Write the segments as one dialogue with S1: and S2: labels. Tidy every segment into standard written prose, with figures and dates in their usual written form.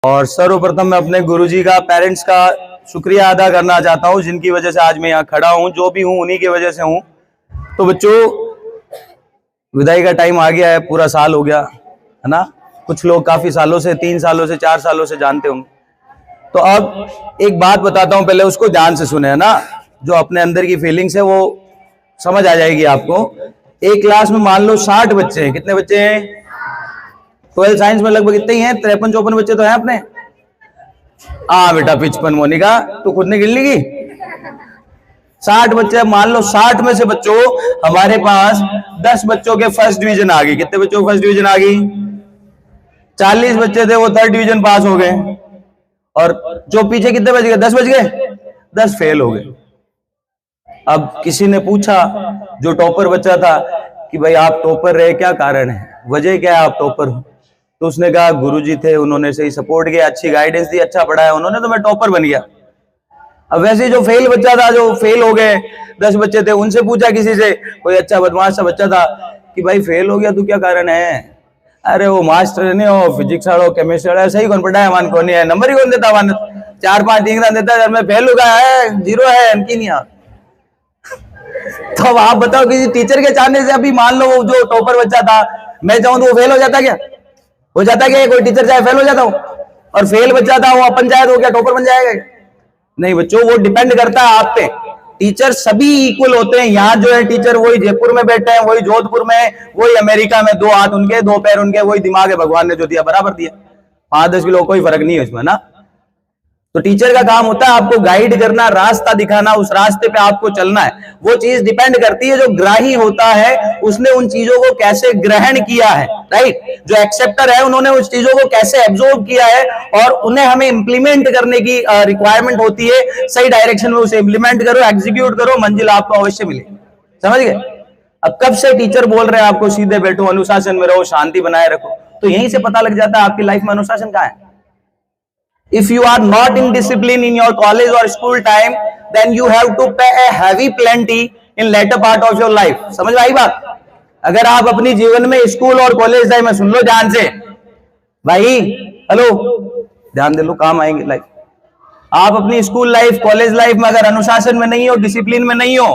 S1: और सर्वप्रथम मैं अपने गुरुजी का, पेरेंट्स का शुक्रिया अदा करना चाहता हूँ, जिनकी वजह से आज मैं यहाँ खड़ा हूँ। जो भी हूँ उन्हीं की वजह से हूँ। तो बच्चों, विदाई का टाइम आ गया है, पूरा साल हो गया है ना। कुछ लोग काफी सालों से, 3 सालों से, 4 सालों से जानते होंगे। तो अब एक बात बताता हूँ, पहले उसको ध्यान से सुने, है ना। जो अपने अंदर की फीलिंग्स है वो समझ आ जाएगी आपको। एक क्लास में मान लो 60 बच्चे हैं। कितने बच्चे हैं? 12 साइंस में लगभग इतने ही हैं, 53-54 बच्चे तो हैं अपने। हाँ बेटा 55, मोनिका तू खुद ने गिन ली की 60 बच्चे। मान लो 60 में से बच्चों हमारे पास 10 बच्चों के फर्स्ट डिवीजन आ गई। कितने बच्चों को फर्स्ट डिवीजन आ गई? 40 बच्चे थे वो थर्ड डिवीजन पास हो गए। और जो पीछे कितने बच गए? 10 बच गए, 10 फेल हो गए। अब किसी ने पूछा, जो टॉपर बच्चा था, कि भाई आप टॉपर रहे, क्या कारण है, वजह क्या है आप टॉपर हो? तो उसने कहा गुरुजी थे, उन्होंने सही सपोर्ट किया, अच्छी गाइडेंस दी, अच्छा पढ़ाया उन्होंने, तो मैं टॉपर बन गया। अब वैसे जो फेल बच्चा था, जो फेल हो गए 10 बच्चे थे, उनसे पूछा किसी से, कोई अच्छा बदमाश सा बच्चा था, कि भाई फेल हो गया तू, क्या कारण है? अरे वो मास्टर नहीं हो, फिजिक्स वालों, केमिस्ट्री वाला, सही कौन पढ़ाया, मान कौन है, नंबर ही कौन देता, मान 4-5 डिग्री देता है, मैं फेल हो गया है, 0 है, इनकी नहीं आ। तो अब आप बताओ, किसी टीचर के चाहने से, अभी मान लो वो जो टॉपर बच्चा था, मैं चाहूं तो वो फेल हो जाता क्या? हो जाता क्या? कोई टीचर चाहे फेल हो जाता हो? और फेल बच्चा था वो अपन चाहे तो क्या टॉपर बन जाएगा? नहीं बच्चों, वो डिपेंड करता है आप पे। टीचर सभी इक्वल होते हैं। यहाँ जो है टीचर, वही जयपुर में बैठे हैं, वही जोधपुर में है, वही अमेरिका में, 2 हाथ उनके, 2 पैर उनके, वही दिमाग है, भगवान ने जो दिया बराबर दिया। 5-10 किलो कोई फर्क नहीं है इसमें ना। तो टीचर का काम होता है आपको गाइड करना, रास्ता दिखाना, उस रास्ते पे आपको चलना है। वो चीज डिपेंड करती है, जो ग्राही होता है उसने उन चीजों को कैसे ग्रहण किया है, राइट। जो एक्सेप्टर है उन्होंने उस चीजों को कैसे एब्जॉर्ब किया है, और उन्हें हमें इंप्लीमेंट करने की रिक्वायरमेंट होती है। सही डायरेक्शन में उसे इंप्लीमेंट करो, एग्जीक्यूट करो, मंजिल आपको अवश्य मिलेगी। समझ गए? अब कब से टीचर बोल रहे हैं आपको सीधे बैठो, अनुशासन में रहो, शांति बनाए रखो, तो यहीं से पता लग जाता है आपकी लाइफ में अनुशासन कहाँ है। If you are not in discipline in your college or school time, then you have to pay a heavy penalty in later part of your life. समझ में आई बात? अगर आप अपनी जीवन में स्कूल और कॉलेज टाइम में, सुन लो ध्यान से भाई, हेलो ध्यान दे लो, काम आएंगे लाइफ। आप अपनी स्कूल लाइफ, कॉलेज लाइफ में अगर अनुशासन में नहीं हो, डिसिप्लिन में नहीं हो,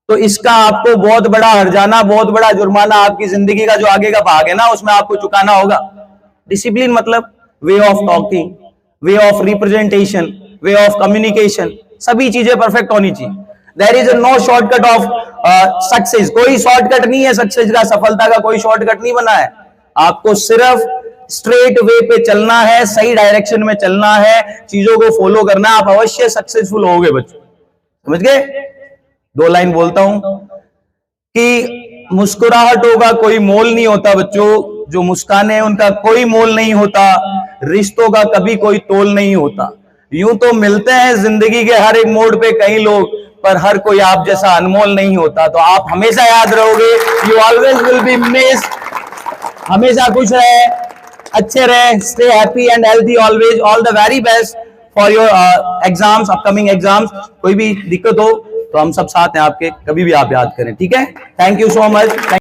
S1: तो इसका आपको बहुत बड़ा हर्जाना, बहुत बड़ा जुर्माना, आपकी जिंदगी का जो आगे का भाग है ना, उसमें आपको चुकाना होगा। डिसिप्लिन मतलब way of talking, way of representation, way of communication, सभी चीजें परफेक्ट होनी चाहिए। There is no shortcut of success. कोई शॉर्टकट नहीं है सक्सेस का, सफलता का कोई शॉर्टकट नहीं बना है। आपको सिर्फ स्ट्रेट वे पे चलना है, सही डायरेक्शन में चलना है, चीजों को फॉलो करना, आप अवश्य सक्सेसफुल होगे बच्चों। समझ गए? 2 लाइन बोलता हूं कि मुस्कुराहटों का कोई मोल नहीं होता बच्चों, जो मुस्काने हैं उनका कोई मोल नहीं होता, रिश्तों का कभी कोई तोल नहीं होता। यूं तो मिलते हैं जिंदगी के हर एक मोड़ पे कई लोग, पर हर कोई आप जैसा अनमोल नहीं होता। तो आप हमेशा याद रहोगे, you always will be missed. हमेशा खुश रहे, अच्छे रहे, stay happy and healthy always. All the very best for your exams, upcoming exams. कोई भी दिक्कत हो तो हम सब साथ हैं आपके, कभी भी आप याद करें, ठीक है? Thank you so much.